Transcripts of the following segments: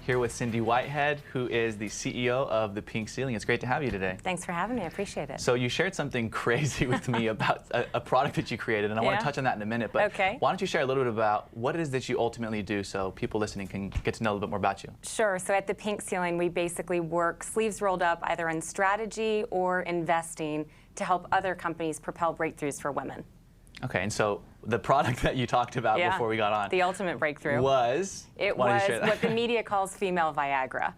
here with Cindy Whitehead, who is the CEO of the Pink Ceiling. It's great to have you today. Thanks for having me. I appreciate it. So you shared something crazy with me about a product that you created, and I want to touch on that in a minute. But why don't you share a little bit about what it is that you ultimately do so people listening can get to know a little bit more about you? Sure. So at the Pink Ceiling, we basically work sleeves rolled up either in strategy or investing to help other companies propel breakthroughs for women. Okay, and so the product that you talked about before we got on, the ultimate breakthrough, was what the media calls female Viagra.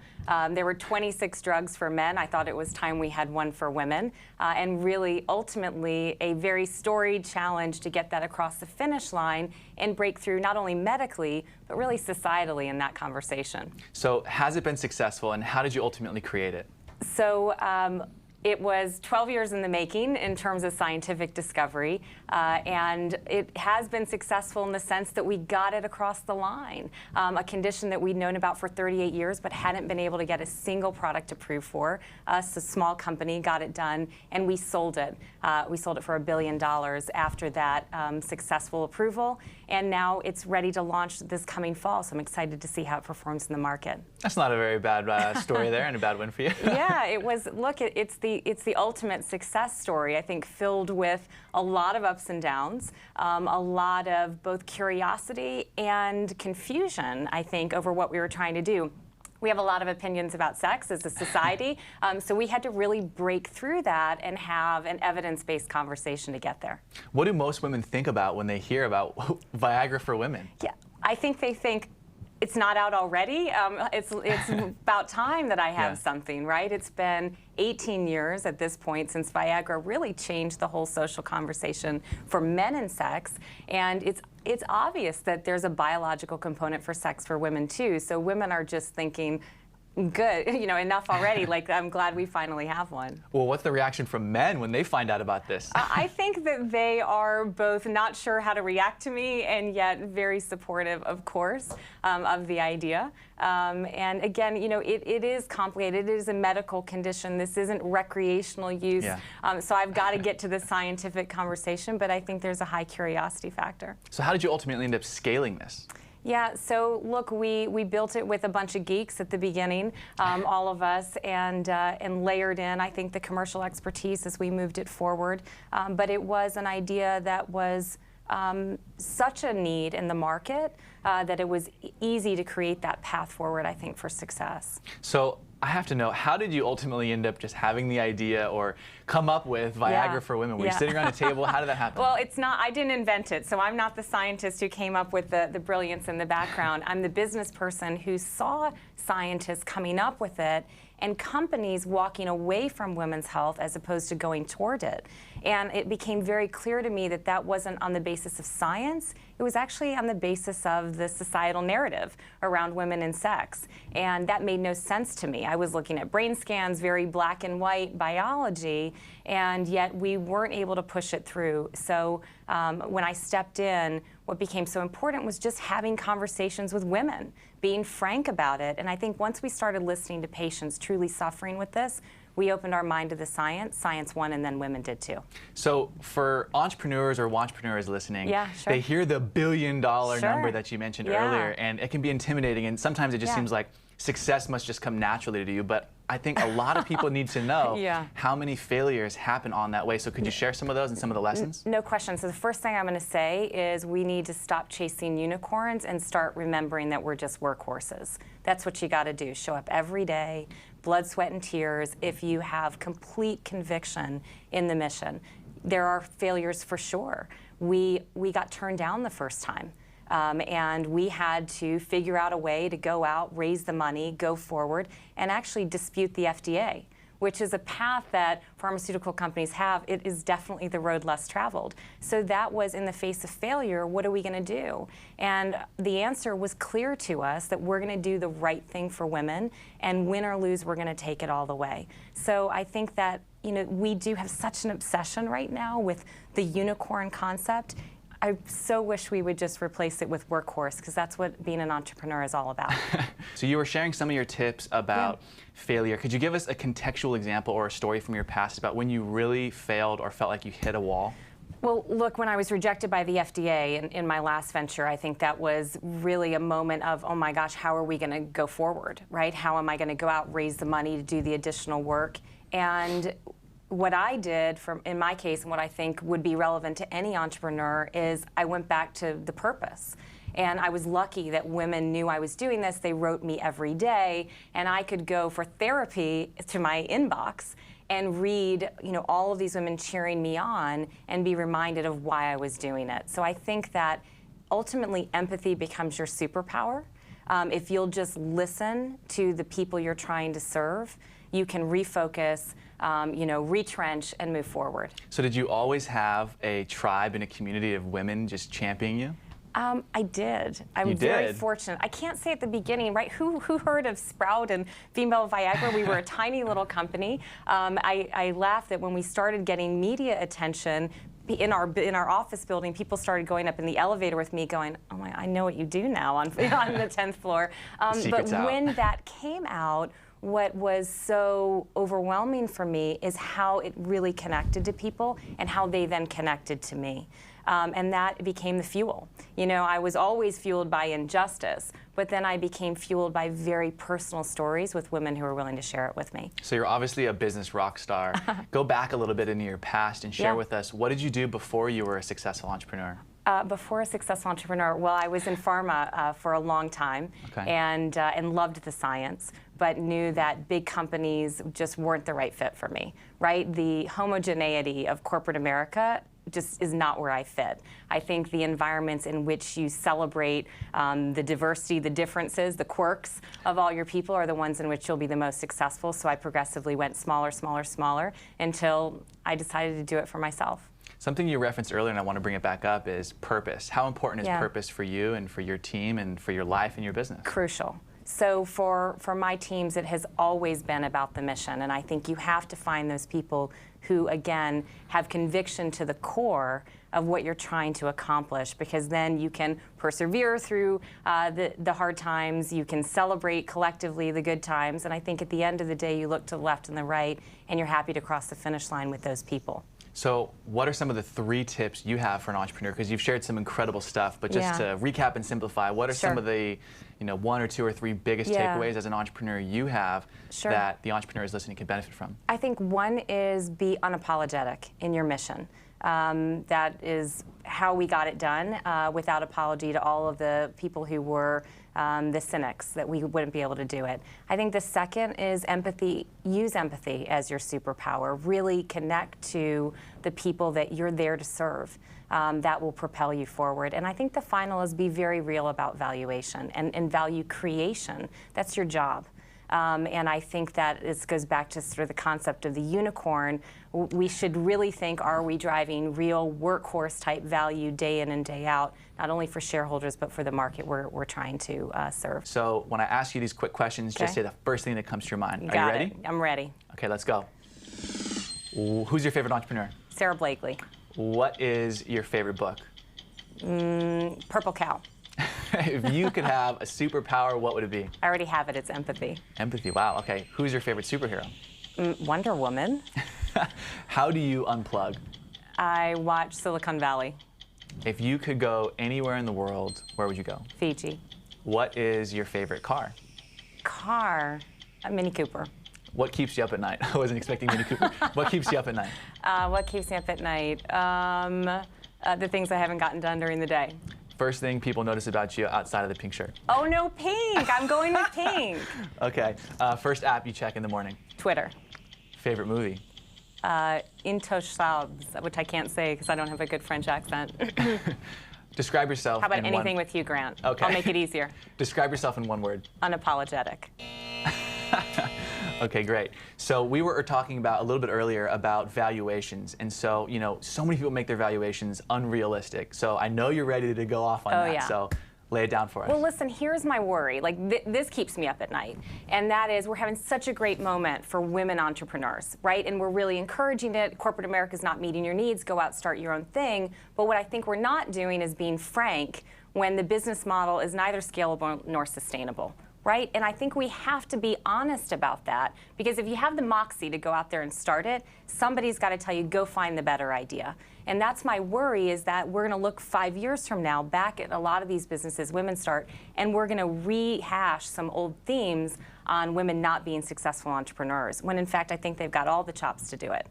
There were 26 drugs for men. I thought it was time we had one for women, and really ultimately a very storied challenge to get that across the finish line and break through not only medically but really societally in that conversation. So has it been successful, and how did you ultimately create it? So it was 12 years in the making in terms of scientific discovery, and it has been successful in the sense that we got it across the line. A condition that we'd known about for 38 years but hadn't been able to get a single product approved for. Us, a small company, got it done, and we sold it. We sold it for $1 billion after that successful approval, and now it's ready to launch this coming fall, so I'm excited to see how it performs in the market. That's not a very bad story there, and a bad win for you. Yeah, it was. Look, it's the ultimate success story, I think, filled with a lot of ups and downs, a lot of both curiosity and confusion, I think, over what we were trying to do. We have a lot of opinions about sex as a society, so we had to really break through that and have an evidence-based conversation to get there. What do most women think about when they hear about Viagra for women? Yeah, I think they think, it's not out already. It's about time that I have something, right? It's been 18 years at this point since Viagra really changed the whole social conversation for men and sex, and it's obvious that there's a biological component for sex for women too. So women are just thinking, good, you know, enough already. Like, I'm glad we finally have one. Well, what's the reaction from men when they find out about this? I think that they are both not sure how to react to me and yet very supportive, of course, of the idea. And again, you know, it is complicated. It is a medical condition. This isn't recreational use. So I've got to get to the scientific conversation, but I think there's a high curiosity factor. So how did you ultimately end up scaling this? Yeah, so look, we built it with a bunch of geeks at the beginning, all of us, and layered in, I think, the commercial expertise as we moved it forward. But it was an idea that was such a need in the market that it was easy to create that path forward, I think, for success. So I have to know, how did you ultimately end up just having the idea or come up with Viagra for women? Were you sitting around a table? How did that happen? Well, it's not, I didn't invent it, so I'm not the scientist who came up with the brilliance in the background. I'm the business person who saw scientists coming up with it and companies walking away from women's health as opposed to going toward it. And it became very clear to me that that wasn't on the basis of science, it was actually on the basis of the societal narrative around women and sex. And that made no sense to me. I was looking at brain scans, very black and white biology, and yet we weren't able to push it through. So when I stepped in, what became so important was just having conversations with women, being frank about it. And I think once we started listening to patients truly suffering with this, we opened our mind to the science. Science won, and then women did too. So for entrepreneurs or wantrepreneurs listening, they hear the $1 billion number that you mentioned earlier, and it can be intimidating, and sometimes it just seems like success must just come naturally to you. But I think a lot of people need to know how many failures happen on that way. So could you share some of those and some of the lessons? No question. So the first thing I'm going to say is we need to stop chasing unicorns and start remembering that we're just workhorses. That's what you got to do. Show up every day, blood, sweat, and tears if you have complete conviction in the mission. There are failures for sure. We got turned down the first time. And we had to figure out a way to go out, raise the money, go forward, and actually dispute the FDA, which is a path that pharmaceutical companies have. It is definitely the road less traveled. So that was, in the face of failure, what are we going to do? And the answer was clear to us that we're going to do the right thing for women, and win or lose, we're going to take it all the way. So I think that, you know, we do have such an obsession right now with the unicorn concept. I so wish we would just replace it with workhorse, because that's what being an entrepreneur is all about. So you were sharing some of your tips about failure. Could you give us a contextual example or a story from your past about when you really failed or felt like you hit a wall? Well, look, when I was rejected by the FDA in my last venture, I think that was really a moment of, oh my gosh, how are we going to go forward, right? How am I going to go out, raise the money to do the additional work? And what I did, in my case, and what I think would be relevant to any entrepreneur, is I went back to the purpose. And I was lucky that women knew I was doing this. They wrote me every day, and I could go for therapy to my inbox and read, all of these women cheering me on and be reminded of why I was doing it. So I think that ultimately empathy becomes your superpower. If you'll just listen to the people you're trying to serve, you can refocus, retrench, and move forward. So did you always have a tribe and a community of women just championing you? I did. I'm very fortunate. I can't say at the beginning, right? Who heard of Sprout and female Viagra? We were a tiny little company. I laugh that when we started getting media attention in our office building, people started going up in the elevator with me going, oh my, I know what you do now on the 10th floor. But when that came out, what was so overwhelming for me is how it really connected to people and how they then connected to me. And that became the fuel. I was always fueled by injustice, but then I became fueled by very personal stories with women who were willing to share it with me. So you're obviously a business rock star. Go back a little bit into your past and share with us, what did you do before you were a successful entrepreneur? Before a successful entrepreneur, well, I was in pharma for a long time, and loved the science, but knew that big companies just weren't the right fit for me, right? The homogeneity of corporate America just is not where I fit. I think the environments in which you celebrate the diversity, the differences, the quirks of all your people are the ones in which you'll be the most successful. So I progressively went smaller, smaller, smaller until I decided to do it for myself. Something you referenced earlier, and I want to bring it back up, is purpose. How important is purpose for you and for your team and for your life and your business? Crucial. So for my teams, it has always been about the mission, and I think you have to find those people who, again, have conviction to the core of what you're trying to accomplish, because then you can persevere through the hard times, you can celebrate collectively the good times, and I think at the end of the day, you look to the left and the right, and you're happy to cross the finish line with those people. So what are some of the 3 tips you have for an entrepreneur? Because you've shared some incredible stuff, but just to recap and simplify, what are some of the 1 or 2 or 3 biggest takeaways as an entrepreneur you have that the entrepreneurs listening can benefit from? I think one is be unapologetic in your mission. That is how we got it done, without apology to all of the people who were the cynics, that we wouldn't be able to do it. I think the second is empathy. Use empathy as your superpower. Really connect to the people that you're there to serve. That will propel you forward. And I think the final is be very real about valuation and value creation. That's your job. And I think that this goes back to sort of the concept of the unicorn. We should really think, are we driving real workhorse type value day in and day out, not only for shareholders, but for the market we're trying to serve. So when I ask you these quick questions, just say the first thing that comes to your mind. Are you ready? I'm ready. Okay, let's go. Who's your favorite entrepreneur? Sarah Blakely. What is your favorite book? Purple Cow. If you could have a superpower, what would it be? I already have it. It's empathy. Empathy. Wow. Okay. Who's your favorite superhero? Wonder Woman. How do you unplug? I watch Silicon Valley. If you could go anywhere in the world, where would you go? Fiji. What is your favorite car? Car? A Mini Cooper. What keeps you up at night? I wasn't expecting Mini Cooper. What keeps you up at night? What keeps me up at night? The things I haven't gotten done during the day. First thing people notice about you outside of the pink shirt? Oh, no, pink. I'm going with pink. Okay. First app you check in the morning? Twitter. Favorite movie? Intouchables, which I can't say because I don't have a good French accent. Describe yourself. How about anything with Hugh Grant? Okay. I'll make it easier. Describe yourself in 1 word. Unapologetic. Okay, great. So we were talking about a little bit earlier about valuations, and so so many people make their valuations unrealistic. So I know you're ready to go off on that. Yeah. So lay it down for us. Well, listen, here's my worry. Like this keeps me up at night, and that is we're having such a great moment for women entrepreneurs, right? And we're really encouraging it. Corporate America's not meeting your needs. Go out, start your own thing. But what I think we're not doing is being frank when the business model is neither scalable nor sustainable. right? And I think we have to be honest about that, because if you have the moxie to go out there and start it, somebody's got to tell you, go find the better idea. And that's my worry, is that we're going to look 5 years from now back at a lot of these businesses women start, and we're going to rehash some old themes on women not being successful entrepreneurs, when in fact I think they've got all the chops to do it.